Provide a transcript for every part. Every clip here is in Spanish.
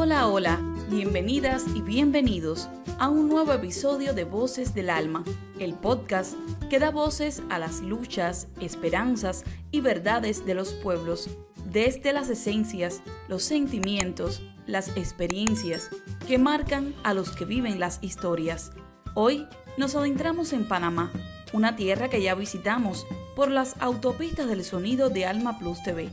Hola, hola, bienvenidas y bienvenidos a un nuevo episodio de Voces del Alma, el podcast que da voces a las luchas, esperanzas y verdades de los pueblos, desde las esencias, los sentimientos, las experiencias que marcan a los que viven las historias. Hoy nos adentramos en Panamá, una tierra que ya visitamos por las autopistas del sonido de Alma Plus TV.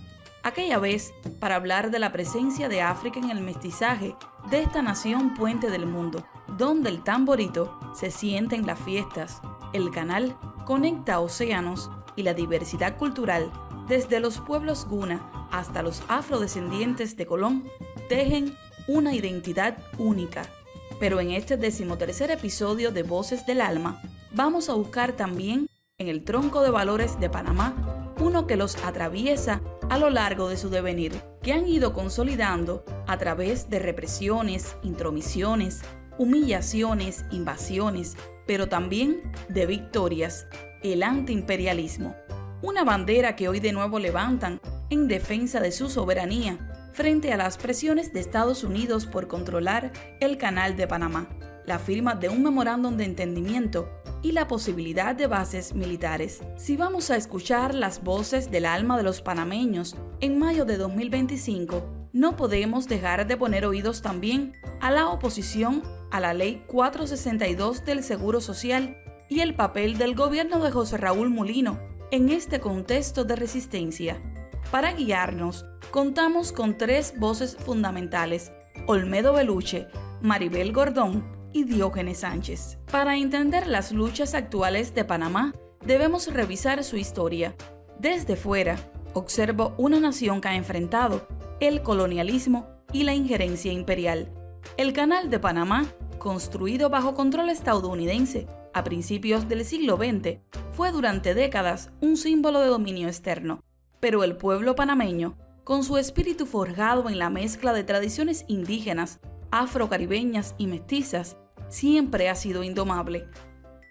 Aquella vez, para hablar de la presencia de África en el mestizaje de esta nación puente del mundo, donde el tamborito se siente en las fiestas, el canal conecta océanos y la diversidad cultural, desde los pueblos guna hasta los afrodescendientes de Colón, tejen una identidad única. Pero en este 13º episodio de Voces del Alma, vamos a buscar también en el tronco de valores de Panamá uno que los atraviesa a lo largo de su devenir, que han ido consolidando a través de represiones, intromisiones, humillaciones, invasiones, pero también de victorias, el antiimperialismo. Una bandera que hoy de nuevo levantan en defensa de su soberanía frente a las presiones de Estados Unidos por controlar el Canal de Panamá, la firma de un memorándum de entendimiento y la posibilidad de bases militares. Si vamos a escuchar las voces del alma de los panameños en mayo de 2025, no podemos dejar de poner oídos también a la oposición a la Ley 462 del Seguro Social y el papel del gobierno de José Raúl Mulino en este contexto de resistencia. Para guiarnos, contamos con 3 voces fundamentales: Olmedo Beluche, Maribel Gordón y Diógenes Sánchez. Para entender las luchas actuales de Panamá, debemos revisar su historia. Desde fuera, observo una nación que ha enfrentado el colonialismo y la injerencia imperial. El Canal de Panamá, construido bajo control estadounidense a principios del siglo XX, fue durante décadas un símbolo de dominio externo. Pero el pueblo panameño, con su espíritu forjado en la mezcla de tradiciones indígenas, afrocaribeñas y mestizas, siempre ha sido indomable.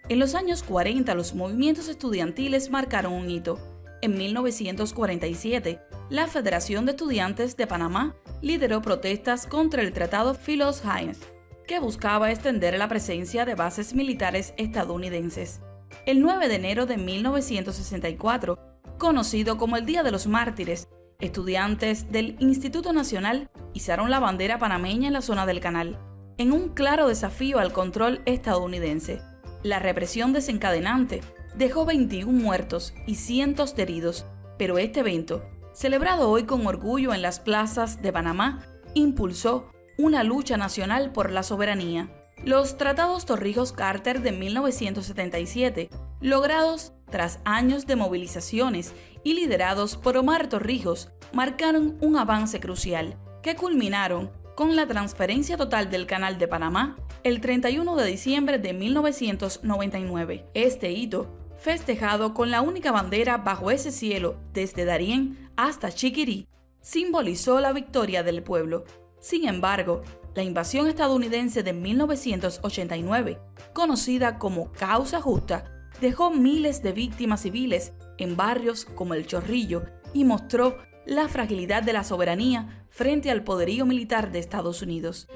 En los años 40 los movimientos estudiantiles marcaron un hito. En 1947, la Federación de Estudiantes de Panamá lideró protestas contra el Tratado Philos-Hines, que buscaba extender la presencia de bases militares estadounidenses. El 9 de enero de 1964, conocido como el Día de los Mártires, estudiantes del Instituto Nacional izaron la bandera panameña en la zona del canal, en un claro desafío al control estadounidense. La represión desencadenante dejó 21 muertos y cientos de heridos, pero este evento, celebrado hoy con orgullo en las plazas de Panamá, impulsó una lucha nacional por la soberanía. Los tratados Torrijos-Carter de 1977, logrados tras años de movilizaciones y liderados por Omar Torrijos, marcaron un avance crucial, que culminaron con la transferencia total del Canal de Panamá el 31 de diciembre de 1999. Este hito, festejado con la única bandera bajo ese cielo desde Darién hasta Chiquirí, simbolizó la victoria del pueblo. Sin embargo, la invasión estadounidense de 1989, conocida como Causa Justa, dejó miles de víctimas civiles en barrios como El Chorrillo y mostró la fragilidad de la soberanía frente al poderío militar de Estados Unidos.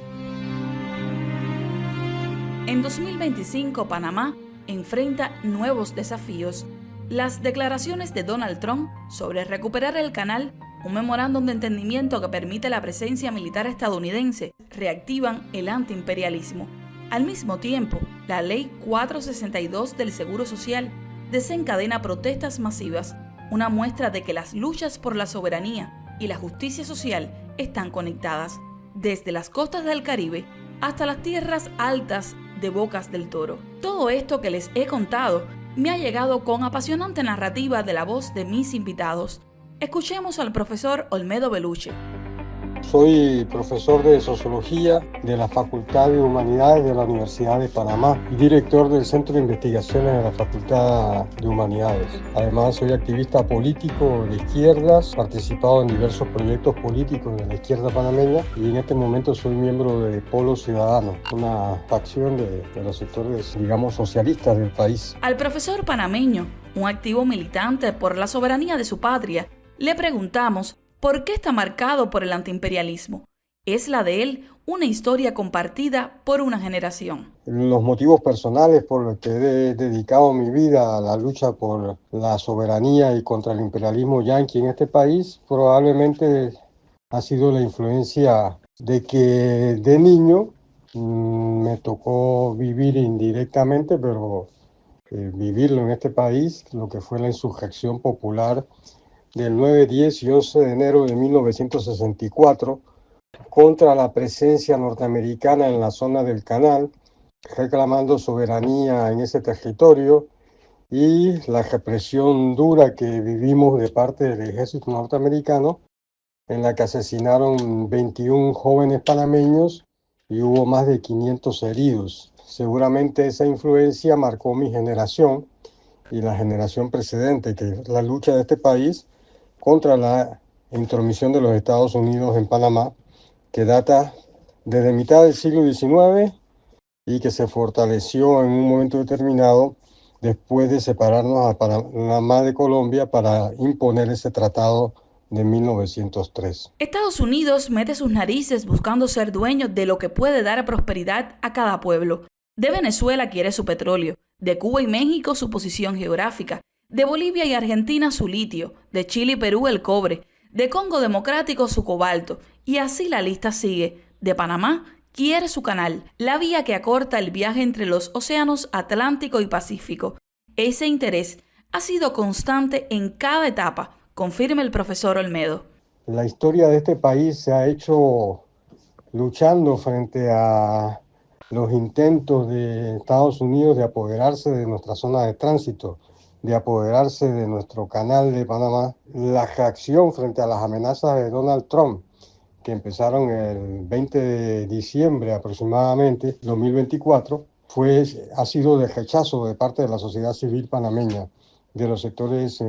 En 2025, Panamá enfrenta nuevos desafíos. Las declaraciones de Donald Trump sobre recuperar el canal, un memorándum de entendimiento que permite la presencia militar estadounidense, reactivan el antiimperialismo. Al mismo tiempo, la Ley 462 del Seguro Social desencadena protestas masivas, una muestra de que las luchas por la soberanía y la justicia social están conectadas, desde las costas del Caribe hasta las tierras altas de Bocas del Toro. Todo esto que les he contado me ha llegado con apasionante narrativa de la voz de mis invitados. Escuchemos al profesor Olmedo Beluche. Soy profesor de Sociología de la Facultad de Humanidades de la Universidad de Panamá y director del Centro de Investigaciones de la Facultad de Humanidades. Además, soy activista político de izquierdas, participado en diversos proyectos políticos de la izquierda panameña y en este momento soy miembro de Polo Ciudadano, una facción de los sectores, digamos, socialistas del país. Al profesor panameño, un activo militante por la soberanía de su patria, le preguntamos ¿por qué está marcado por el antiimperialismo? Es la de él una historia compartida por una generación. Los motivos personales por los que he dedicado mi vida a la lucha por la soberanía y contra el imperialismo yanqui en este país probablemente ha sido la influencia de que de niño me tocó vivir indirectamente, pero vivirlo en este país, lo que fue la insurrección popular del 9, 10 y 11 de enero de 1964 contra la presencia norteamericana en la zona del canal, reclamando soberanía en ese territorio y la represión dura que vivimos de parte del ejército norteamericano, en la que asesinaron 21 jóvenes panameños y hubo más de 500 heridos. Seguramente esa influencia marcó mi generación y la generación precedente, que es la lucha de este país contra la intromisión de los Estados Unidos en Panamá, que data desde mitad del siglo XIX y que se fortaleció en un momento determinado después de separarnos a Panamá de Colombia para imponer ese tratado de 1903. Estados Unidos mete sus narices buscando ser dueño de lo que puede dar prosperidad a cada pueblo. De Venezuela quiere su petróleo, de Cuba y México su posición geográfica, de Bolivia y Argentina su litio, de Chile y Perú el cobre, de Congo Democrático su cobalto, y así la lista sigue. De Panamá quiere su canal, la vía que acorta el viaje entre los océanos Atlántico y Pacífico. Ese interés ha sido constante en cada etapa, confirma el profesor Olmedo. La historia de este país se ha hecho luchando frente a los intentos de Estados Unidos de apoderarse de nuestra zona de tránsito, de apoderarse de nuestro canal de Panamá. La reacción frente a las amenazas de Donald Trump, que empezaron el 20 de diciembre aproximadamente, 2024, ha sido de rechazo de parte de la sociedad civil panameña, de los sectores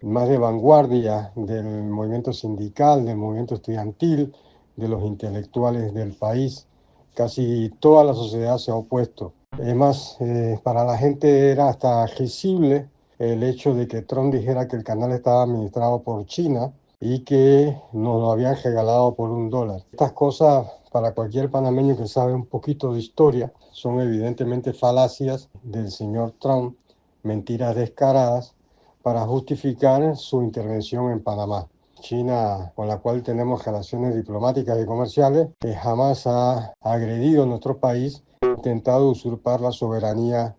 más de vanguardia del movimiento sindical, del movimiento estudiantil, de los intelectuales del país. Casi toda la sociedad se ha opuesto. Es más, para la gente era hasta risible el hecho de que Trump dijera que el canal estaba administrado por China y que nos lo habían regalado por $1. Estas cosas, para cualquier panameño que sabe un poquito de historia, son evidentemente falacias del señor Trump, mentiras descaradas para justificar su intervención en Panamá. China, con la cual tenemos relaciones diplomáticas y comerciales, que jamás ha agredido a nuestro país, ha intentado usurpar la soberanía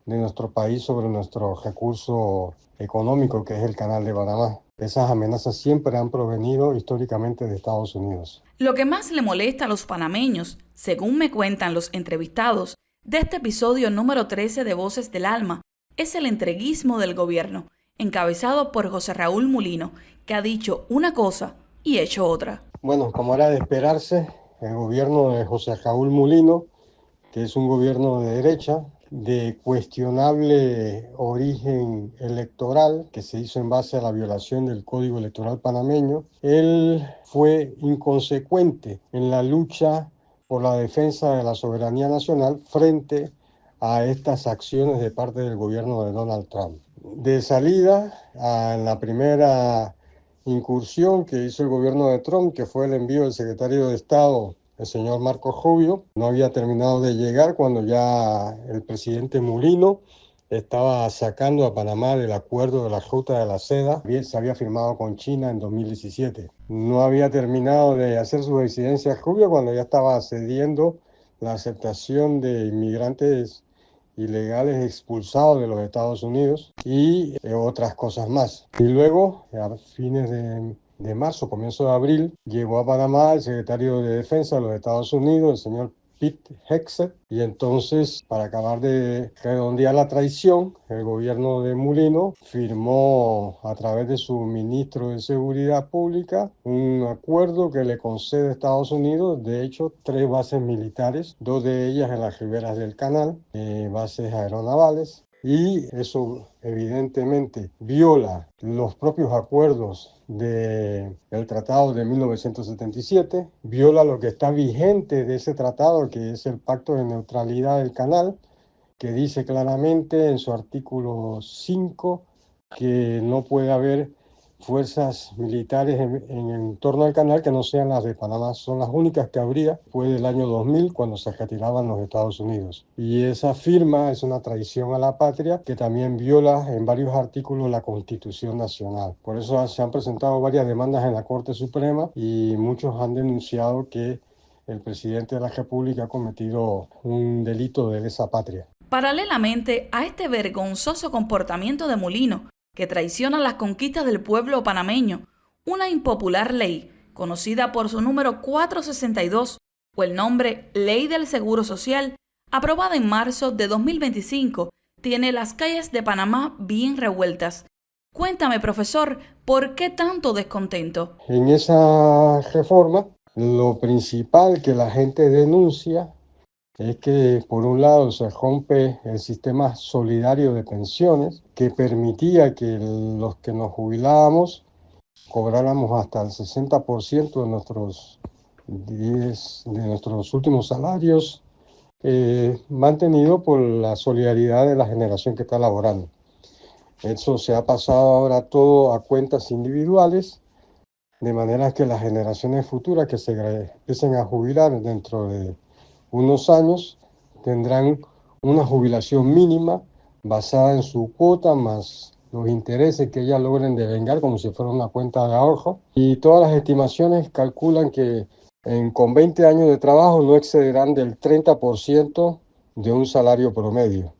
de nuestro país sobre nuestro recurso económico, que es el Canal de Panamá. Esas amenazas siempre han provenido históricamente de Estados Unidos. Lo que más le molesta a los panameños, según me cuentan los entrevistados de este episodio número 13 de Voces del Alma, es el entreguismo del gobierno, encabezado por José Raúl Mulino, que ha dicho una cosa y hecho otra. Bueno, como era de esperarse, el gobierno de José Raúl Mulino, que es un gobierno de derecha, de cuestionable origen electoral, que se hizo en base a la violación del Código Electoral panameño, él fue inconsecuente en la lucha por la defensa de la soberanía nacional frente a estas acciones de parte del gobierno de Donald Trump. De salida, a la primera incursión que hizo el gobierno de Trump, que fue el envío del secretario de Estado, el señor Marco Rubio, no había terminado de llegar cuando ya el presidente Mulino estaba sacando a Panamá del acuerdo de la Ruta de la Seda, se había firmado con China en 2017. No había terminado de hacer su residencia Rubio cuando ya estaba cediendo la aceptación de inmigrantes ilegales expulsados de los Estados Unidos y otras cosas más. Y luego, a fines de marzo, comienzo de abril, llegó a Panamá el secretario de Defensa de los Estados Unidos, el señor Pete Hegseth, y entonces, para acabar de redondear la traición, el gobierno de Mulino firmó a través de su ministro de Seguridad Pública un acuerdo que le concede a Estados Unidos, de hecho, 3 bases militares, 2 de ellas en las riberas del canal, bases aeronavales, y eso evidentemente viola los propios acuerdos del Tratado de 1977, viola lo que está vigente de ese tratado, que es el Pacto de Neutralidad del Canal, que dice claramente en su artículo 5 que no puede haber fuerzas militares en torno al canal que no sean las de Panamá. Son las únicas que habría después del año 2000, cuando se retiraban los Estados Unidos. Y esa firma es una traición a la patria que también viola en varios artículos la Constitución Nacional. Por eso se han presentado varias demandas en la Corte Suprema y muchos han denunciado que el presidente de la República ha cometido un delito de lesa patria. Paralelamente a este vergonzoso comportamiento de Mulino, que traiciona las conquistas del pueblo panameño, una impopular ley, conocida por su número 462 o el nombre Ley del Seguro Social, aprobada en marzo de 2025, tiene las calles de Panamá bien revueltas. Cuéntame, profesor, ¿por qué tanto descontento? En esa reforma, lo principal que la gente denuncia es que, por un lado, se rompe el sistema solidario de pensiones que permitía que los que nos jubilábamos cobráramos hasta el 60% de nuestros últimos salarios, mantenido por la solidaridad de la generación que está laborando. Eso se ha pasado ahora todo a cuentas individuales, de manera que las generaciones futuras que se empiecen a jubilar dentro de unos años tendrán una jubilación mínima basada en su cuota más los intereses que ellas logren devengar como si fuera una cuenta de ahorro. Y todas las estimaciones calculan que con 20 años de trabajo no excederán del 30% de un salario promedio,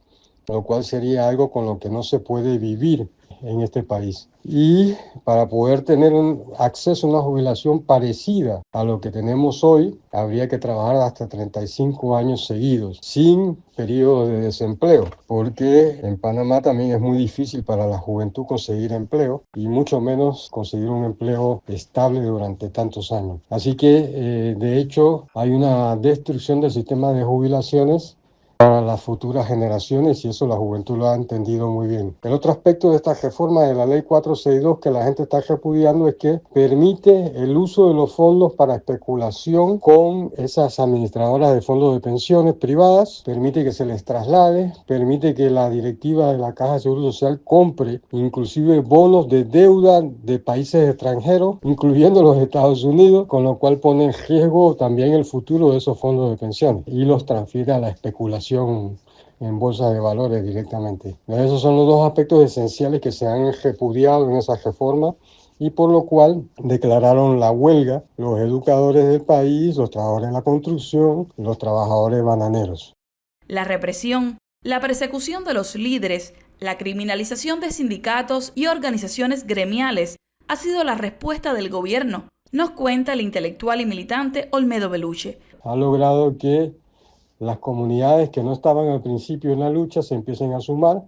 lo cual sería algo con lo que no se puede vivir en este país. Y para poder tener un acceso a una jubilación parecida a lo que tenemos hoy, habría que trabajar hasta 35 años seguidos, sin periodo de desempleo, porque en Panamá también es muy difícil para la juventud conseguir empleo y mucho menos conseguir un empleo estable durante tantos años. Así que, de hecho, hay una destrucción del sistema de jubilaciones para las futuras generaciones y eso la juventud lo ha entendido muy bien. El otro aspecto de esta reforma de la Ley 462 que la gente está repudiando es que permite el uso de los fondos para especulación con esas administradoras de fondos de pensiones privadas, permite que se les traslade, permite que la directiva de la Caja de Seguro Social compre inclusive bonos de deuda de países extranjeros, incluyendo los Estados Unidos, con lo cual pone en riesgo también el futuro de esos fondos de pensiones y los transfiere a la especulación en bolsa de valores directamente. Esos son los dos aspectos esenciales que se han repudiado en esa reforma y por lo cual declararon la huelga los educadores del país, los trabajadores de la construcción, los trabajadores bananeros. La represión, la persecución de los líderes, la criminalización de sindicatos y organizaciones gremiales ha sido la respuesta del gobierno, nos cuenta el intelectual y militante Olmedo Beluche. Ha logrado que las comunidades que no estaban al principio en la lucha se empiecen a sumar.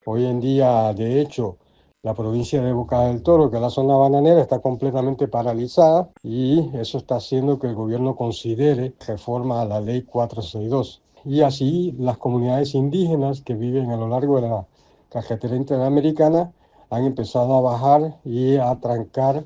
Hoy en día, de hecho, la provincia de Boca del Toro, que es la zona bananera, está completamente paralizada y eso está haciendo que el gobierno considere reforma a la Ley 462. Y así las comunidades indígenas que viven a lo largo de la carretera interamericana han empezado a bajar y a trancar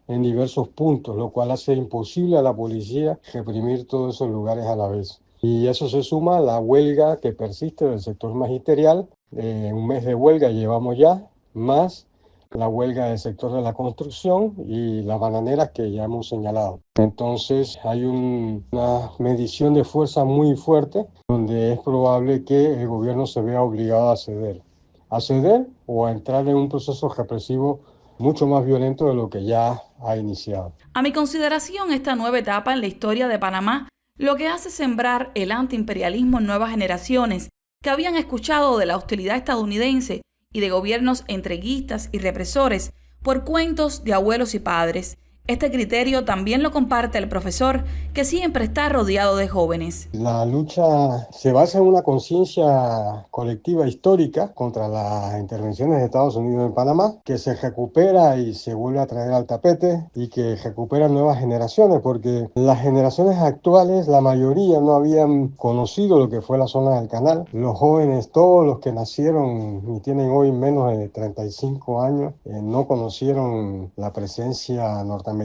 en diversos puntos, lo cual hace imposible a la policía reprimir todos esos lugares a la vez. Y eso se suma a la huelga que persiste del sector magisterial. Un mes de huelga llevamos ya, más la huelga del sector de la construcción y las bananeras que ya hemos señalado. Entonces hay una medición de fuerza muy fuerte donde es probable que el gobierno se vea obligado a ceder o a entrar en un proceso represivo mucho más violento de lo que ya ha iniciado. A mi consideración, esta nueva etapa en la historia de Panamá lo que hace es sembrar el antiimperialismo en nuevas generaciones que habían escuchado de la hostilidad estadounidense y de gobiernos entreguistas y represores por cuentos de abuelos y padres. Este criterio también lo comparte el profesor, que siempre está rodeado de jóvenes. La lucha se basa en una conciencia colectiva histórica contra las intervenciones de Estados Unidos en Panamá, que se recupera y se vuelve a traer al tapete y que recupera nuevas generaciones, porque las generaciones actuales, la mayoría no habían conocido lo que fue la zona del canal. Los jóvenes, todos los que nacieron y tienen hoy menos de 35 años, no conocieron la presencia norteamericana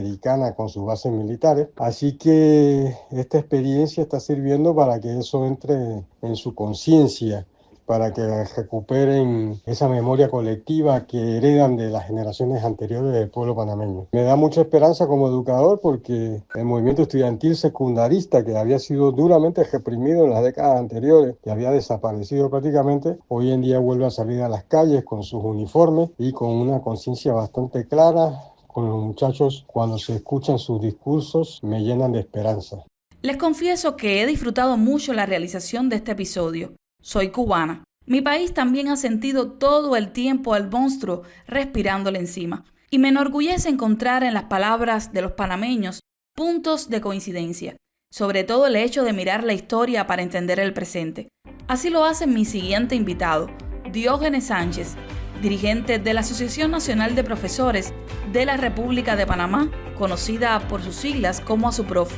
con sus bases militares. Así que esta experiencia está sirviendo para que eso entre en su conciencia para que recuperen esa memoria colectiva que heredan de las generaciones anteriores del pueblo panameño. Me da mucha esperanza como educador porque el movimiento estudiantil secundarista, que había sido duramente reprimido en las décadas anteriores, que había desaparecido prácticamente, hoy en día vuelve a salir a las calles con sus uniformes y con una conciencia bastante clara. Con los muchachos, cuando se escuchan sus discursos, me llenan de esperanza. Les confieso que he disfrutado mucho la realización de este episodio. Soy cubana. Mi país también ha sentido todo el tiempo al monstruo respirándole encima. Y me enorgullece encontrar en las palabras de los panameños puntos de coincidencia, sobre todo el hecho de mirar la historia para entender el presente. Así lo hace mi siguiente invitado, Diógenes Sánchez, dirigente de la Asociación Nacional de Profesores de la República de Panamá, conocida por sus siglas como ASUPROF,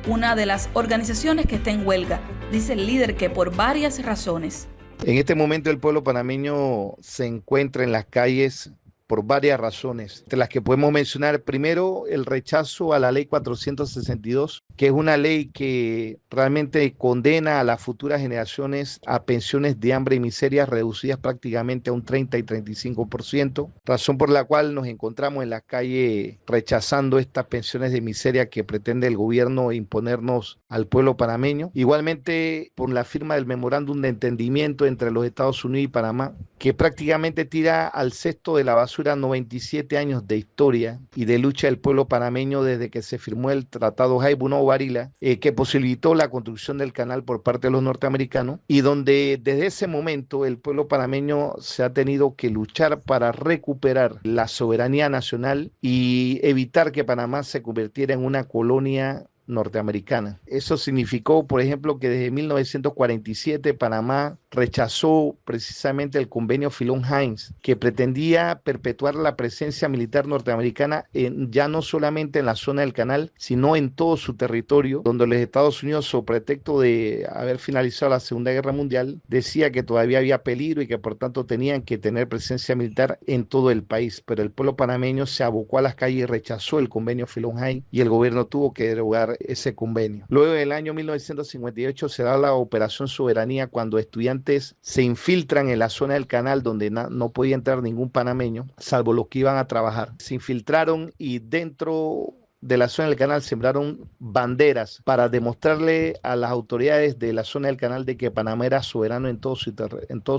una de las organizaciones que está en huelga. Dice el líder que por varias razones. En este momento el pueblo panameño se encuentra en las calles por varias razones, entre las que podemos mencionar primero el rechazo a la ley 462, que es una ley que realmente condena a las futuras generaciones a pensiones de hambre y miseria reducidas prácticamente a un 30 y 35%, razón por la cual nos encontramos en la calle rechazando estas pensiones de miseria que pretende el gobierno imponernos al pueblo panameño. Igualmente por la firma del memorándum de entendimiento entre los Estados Unidos y Panamá, que prácticamente tira al cesto de la basura 97 años de historia y de lucha del pueblo panameño desde que se firmó el Tratado Jaibuno-Varila, que posibilitó la construcción del canal por parte de los norteamericanos, y donde desde ese momento el pueblo panameño se ha tenido que luchar para recuperar la soberanía nacional y evitar que Panamá se convirtiera en una colonia norteamericana. Eso significó, por ejemplo, que desde 1947 Panamá rechazó precisamente el convenio Filón-Hines, que pretendía perpetuar la presencia militar norteamericana ya no solamente en la zona del canal, sino en todo su territorio, donde los Estados Unidos, sobre pretexto de haber finalizado la Segunda Guerra Mundial, decía que todavía había peligro y que por tanto tenían que tener presencia militar en todo el país. Pero el pueblo panameño se abocó a las calles y rechazó el convenio Filón-Hines y el gobierno tuvo que derogar ese convenio. Luego, en el año 1958 se da la Operación Soberanía, cuando estudiantes se infiltran en la zona del canal donde no podía entrar ningún panameño, salvo los que iban a trabajar. Se infiltraron y dentro de la zona del canal sembraron banderas para demostrarle a las autoridades de la zona del canal de que Panamá era soberano en todo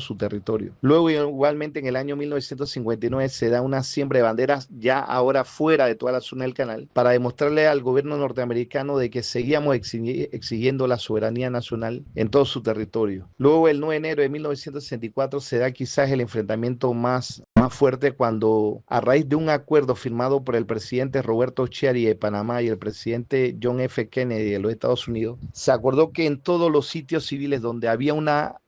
su territorio. Luego, igualmente en el año 1959 se da una siembra de banderas ya ahora fuera de toda la zona del canal para demostrarle al gobierno norteamericano de que seguíamos exigiendo la soberanía nacional en todo su territorio. Luego, el 9 de enero de 1964 se da quizás el enfrentamiento más fuerte, cuando a raíz de un acuerdo firmado por el presidente Roberto Chiari de Panamá y el presidente John F. Kennedy de los Estados Unidos, se acordó que en todos los sitios civiles donde había una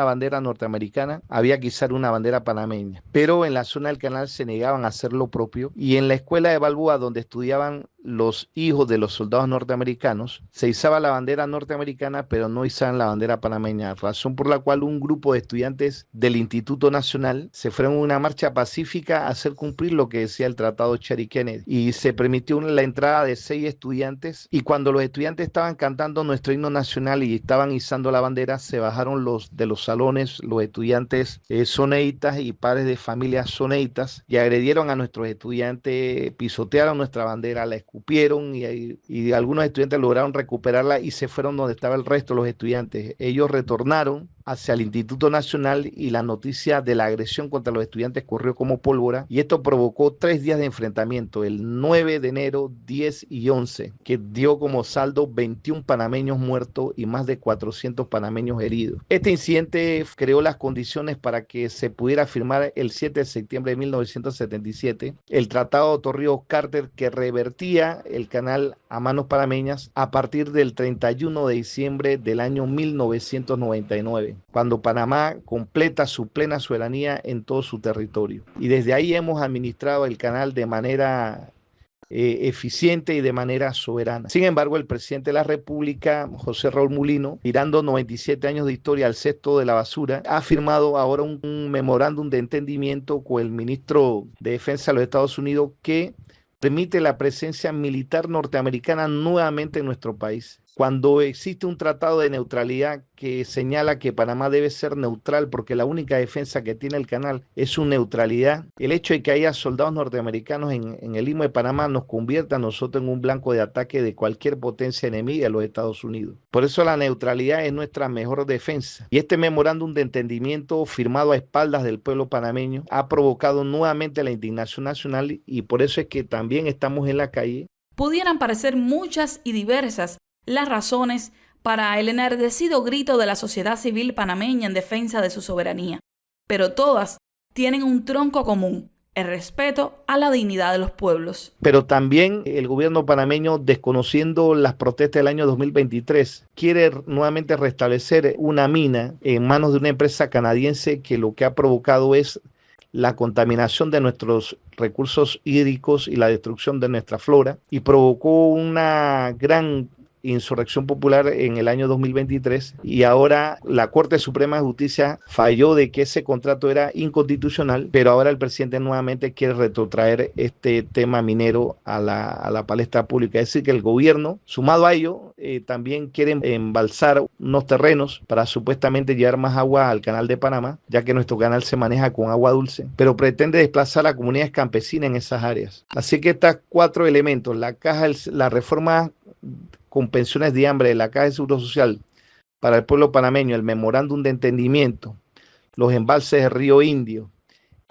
bandera norteamericana, había que izar una bandera panameña. Pero en la zona del canal se negaban a hacer lo propio, y en la escuela de Balboa, donde estudiaban los hijos de los soldados norteamericanos, se izaba la bandera norteamericana, pero no izaban la bandera panameña, razón por la cual un grupo de estudiantes del Instituto Nacional se fueron en una marcha pacífica a hacer cumplir lo que decía el Tratado Chiari-Kennedy, y se permitió la entrada de 6 estudiantes, y cuando los estudiantes estaban cantando nuestro himno nacional y estaban izando la bandera, se bajaron de los salones los estudiantes soneitas y padres de familias soneitas y agredieron a nuestros estudiantes, pisotearon nuestra bandera, la escupieron y algunos estudiantes lograron recuperarla y se fueron donde estaba el resto de los estudiantes. Ellos retornaron hacia el Instituto Nacional y la noticia de la agresión contra los estudiantes corrió como pólvora, y esto provocó 3 días de enfrentamiento, el 9 de enero, 10 y 11, que dio como saldo 21 panameños muertos y más de 400 panameños heridos. Este incidente creó las condiciones para que se pudiera firmar el 7 de septiembre de 1977 el Tratado de Torrijos-Carter, que revertía el canal a manos panameñas a partir del 31 de diciembre del año 1999. Cuando Panamá completa su plena soberanía en todo su territorio. Y desde ahí hemos administrado el canal de manera eficiente y de manera soberana. Sin embargo, el presidente de la República, José Raúl Mulino, tirando 97 años de historia al cesto de la basura, ha firmado ahora un memorándum de entendimiento con el ministro de Defensa de los Estados Unidos que permite la presencia militar norteamericana nuevamente en nuestro país. Cuando existe un tratado de neutralidad que señala que Panamá debe ser neutral porque la única defensa que tiene el canal es su neutralidad, el hecho de que haya soldados norteamericanos en el Istmo de Panamá nos convierte a nosotros en un blanco de ataque de cualquier potencia enemiga de los Estados Unidos. Por eso la neutralidad es nuestra mejor defensa. Y este memorándum de entendimiento firmado a espaldas del pueblo panameño ha provocado nuevamente la indignación nacional y por eso es que también estamos en la calle. Pudieran parecer muchas y diversas las razones para el enardecido grito de la sociedad civil panameña en defensa de su soberanía, pero todas tienen un tronco común: el respeto a la dignidad de los pueblos. Pero también el gobierno panameño, desconociendo las protestas del año 2023, quiere nuevamente restablecer una mina en manos de una empresa canadiense que lo que ha provocado es la contaminación de nuestros recursos hídricos y la destrucción de nuestra flora, y provocó una gran insurrección popular en el año 2023 y ahora la Corte Suprema de Justicia falló de que ese contrato era inconstitucional, pero ahora el presidente nuevamente quiere retrotraer este tema minero a la palestra pública. Es decir, que el gobierno, sumado a ello, también quiere embalsar unos terrenos para supuestamente llevar más agua al canal de Panamá, ya que nuestro canal se maneja con agua dulce, pero pretende desplazar a comunidades campesinas en esas áreas. Así que estos 4 elementos, la reforma con pensiones de hambre de la Caja de Seguro Social para el pueblo panameño, el memorándum de entendimiento, los embalses de Río Indio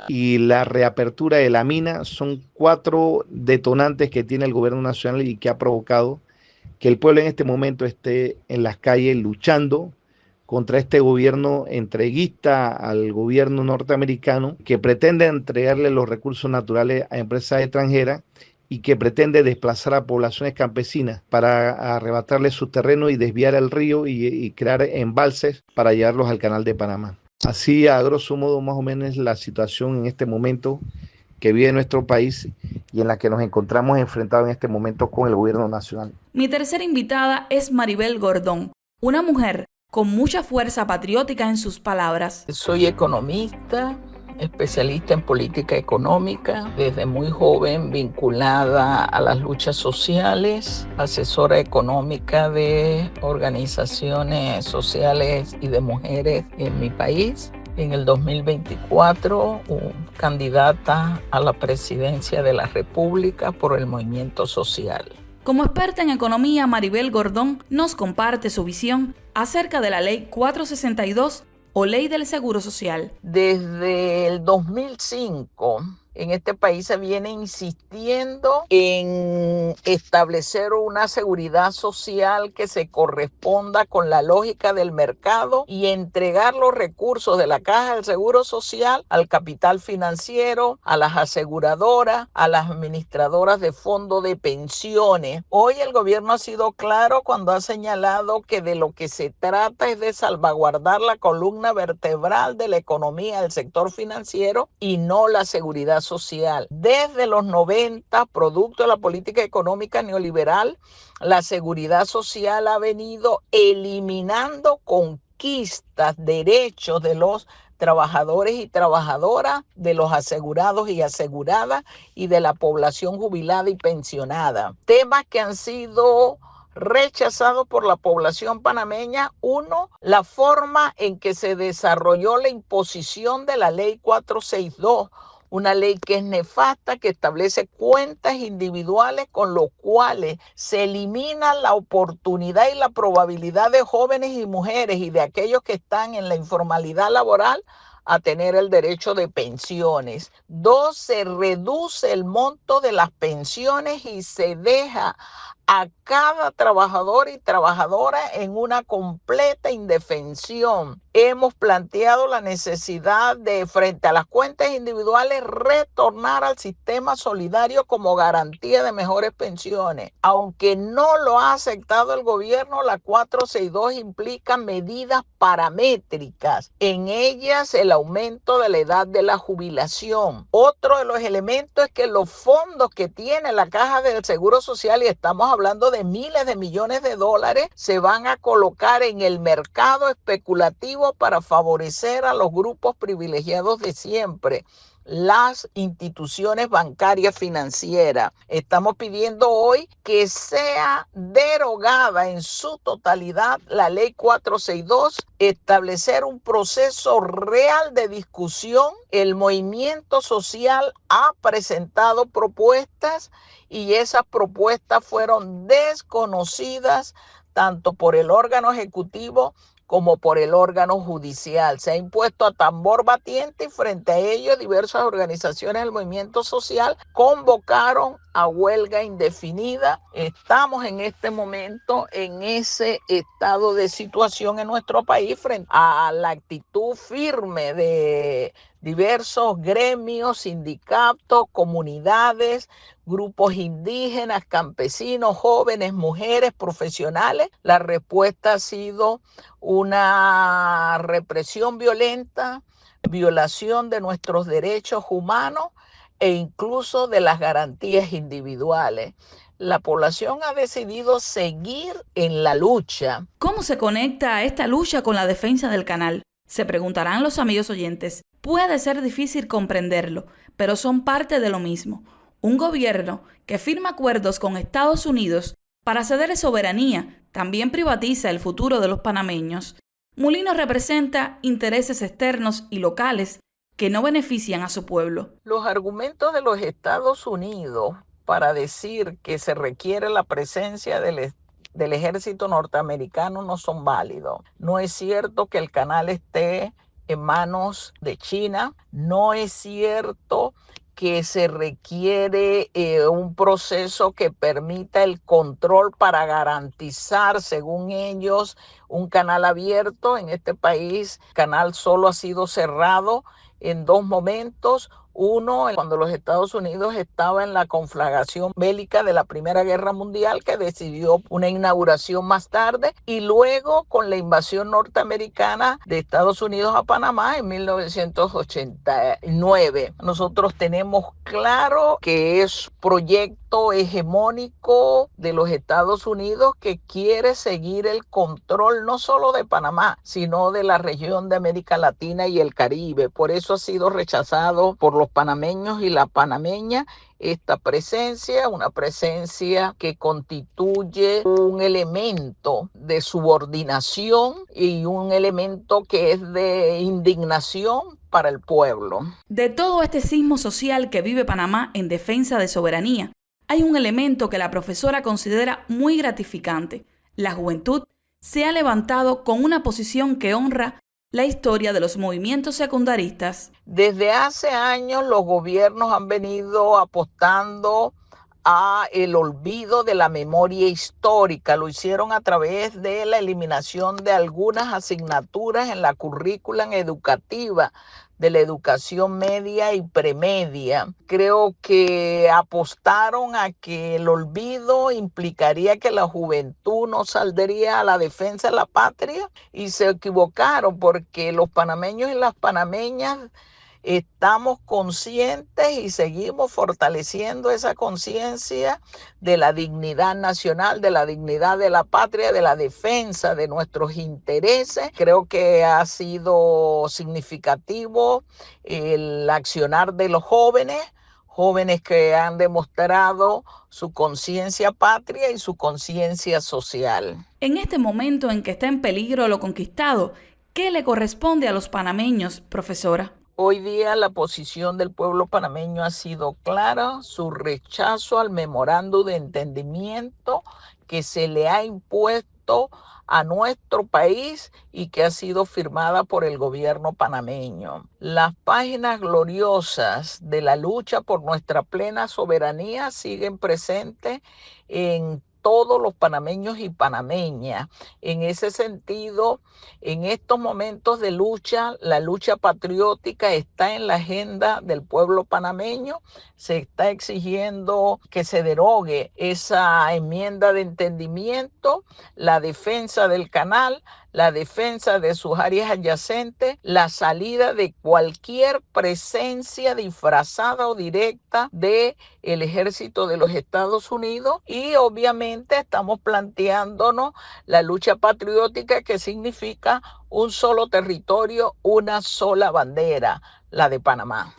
y la reapertura de la mina, son 4 detonantes que tiene el gobierno nacional y que ha provocado que el pueblo en este momento esté en las calles luchando contra este gobierno entreguista al gobierno norteamericano, que pretende entregarle los recursos naturales a empresas extranjeras y que pretende desplazar a poblaciones campesinas para arrebatarles sus terrenos y desviar el río y crear embalses para llevarlos al canal de Panamá. Así, a grosso modo, más o menos la situación en este momento que vive nuestro país y en la que nos encontramos enfrentados en este momento con el gobierno nacional. Mi tercera invitada es Maribel Gordón, una mujer con mucha fuerza patriótica en sus palabras. Soy economista, especialista en política económica, desde muy joven vinculada a las luchas sociales, asesora económica de organizaciones sociales y de mujeres en mi país. En el 2024, candidata a la presidencia de la República por el Movimiento Social. Como experta en economía, Maribel Gordón nos comparte su visión acerca de la Ley 462 o Ley del Seguro Social. Desde el 2005, en este país se viene insistiendo en establecer una seguridad social que se corresponda con la lógica del mercado y entregar los recursos de la Caja del Seguro Social al capital financiero, a las aseguradoras, a las administradoras de fondos de pensiones. Hoy el gobierno ha sido claro cuando ha señalado que de lo que se trata es de salvaguardar la columna vertebral de la economía del sector financiero y no la seguridad social. Desde los 90, producto de la política económica neoliberal, la seguridad social ha venido eliminando conquistas, derechos de los trabajadores y trabajadoras, de los asegurados y aseguradas y de la población jubilada y pensionada. Temas que han sido rechazado por la población panameña. Uno, la forma en que se desarrolló la imposición de la Ley 462, una ley que es nefasta, que establece cuentas individuales con lo cuales se elimina la oportunidad y la probabilidad de jóvenes y mujeres y de aquellos que están en la informalidad laboral a tener el derecho de pensiones. Dos, se reduce el monto de las pensiones y se deja a cada trabajador y trabajadora en una completa indefensión. Hemos planteado la necesidad de, frente a las cuentas individuales, retornar al sistema solidario como garantía de mejores pensiones. Aunque no lo ha aceptado el gobierno, la 462 implica medidas paramétricas. En ellas, el aumento de la edad de la jubilación. Otro de los elementos es que los fondos que tiene la Caja del Seguro Social, y estamos hablando de miles de millones de dólares, se van a colocar en el mercado especulativo para favorecer a los grupos privilegiados de siempre, las instituciones bancarias financieras. Estamos pidiendo hoy que sea derogada en su totalidad la ley 462, establecer un proceso real de discusión. El movimiento social ha presentado propuestas y esas propuestas fueron desconocidas tanto por el órgano ejecutivo como por el órgano judicial. Se ha impuesto a tambor batiente y frente a ello diversas organizaciones del movimiento social convocaron a huelga indefinida. Estamos en este momento en ese estado de situación en nuestro país frente a la actitud firme de diversos gremios, sindicatos, comunidades, grupos indígenas, campesinos, jóvenes, mujeres, profesionales. La respuesta ha sido una represión violenta, violación de nuestros derechos humanos e incluso de las garantías individuales. La población ha decidido seguir en la lucha. ¿Cómo se conecta esta lucha con la defensa del canal? Se preguntarán los amigos oyentes. Puede ser difícil comprenderlo, pero son parte de lo mismo. Un gobierno que firma acuerdos con Estados Unidos para ceder soberanía también privatiza el futuro de los panameños. Mulino representa intereses externos y locales que no benefician a su pueblo. Los argumentos de los Estados Unidos para decir que se requiere la presencia del ejército norteamericano no son válidos. No es cierto que el canal esté en manos de China. No es cierto que se requiere un proceso que permita el control para garantizar, según ellos, un canal abierto. En este país, el canal solo ha sido cerrado en dos momentos. Uno, cuando los Estados Unidos estaba en la conflagración bélica de la Primera Guerra Mundial, que decidió una inauguración más tarde, y luego con la invasión norteamericana de Estados Unidos a Panamá en 1989. Nosotros tenemos claro que es proyecto hegemónico de los Estados Unidos que quiere seguir el control no solo de Panamá, sino de la región de América Latina y el Caribe. Por eso ha sido rechazado por los panameños y la panameña esta presencia, una presencia que constituye un elemento de subordinación y un elemento que es de indignación para el pueblo. De todo este sismo social que vive Panamá en defensa de soberanía, hay un elemento que la profesora considera muy gratificante. La juventud se ha levantado con una posición que honra la historia de los movimientos secundaristas. Desde hace años los gobiernos han venido apostando a el olvido de la memoria histórica. Lo hicieron a través de la eliminación de algunas asignaturas en la currícula educativa de la educación media y premedia. Creo que apostaron a que el olvido implicaría que la juventud no saldría a la defensa de la patria y se equivocaron porque los panameños y las panameñas estamos conscientes y seguimos fortaleciendo esa conciencia de la dignidad nacional, de la dignidad de la patria, de la defensa de nuestros intereses. Creo que ha sido significativo el accionar de los jóvenes que han demostrado su conciencia patria y su conciencia social. En este momento en que está en peligro lo conquistado, ¿qué le corresponde a los panameños, profesora? Hoy día la posición del pueblo panameño ha sido clara, su rechazo al memorando de entendimiento que se le ha impuesto a nuestro país y que ha sido firmada por el gobierno panameño. Las páginas gloriosas de la lucha por nuestra plena soberanía siguen presentes en todos los panameños y panameñas. En ese sentido, en estos momentos de lucha, la lucha patriótica está en la agenda del pueblo panameño. Se está exigiendo que se derogue esa enmienda de entendimiento, la defensa del canal, la defensa de sus áreas adyacentes, la salida de cualquier presencia disfrazada o directa del ejército de los Estados Unidos, y obviamente estamos planteándonos la lucha patriótica, que significa un solo territorio, una sola bandera, la de Panamá.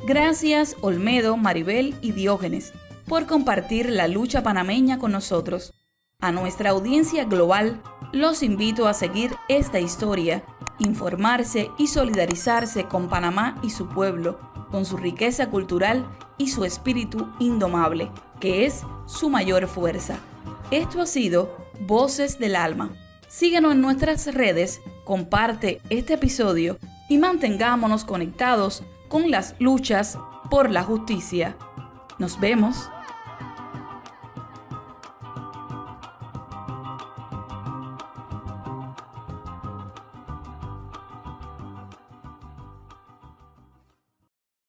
Gracias Olmedo, Maribel y Diógenes por compartir la lucha panameña con nosotros. A nuestra audiencia global, los invito a seguir esta historia, informarse y solidarizarse con Panamá y su pueblo, con su riqueza cultural y su espíritu indomable, que es su mayor fuerza. Esto ha sido Voces del Alma. Síguenos en nuestras redes, comparte este episodio y mantengámonos conectados con las luchas por la justicia. Nos vemos.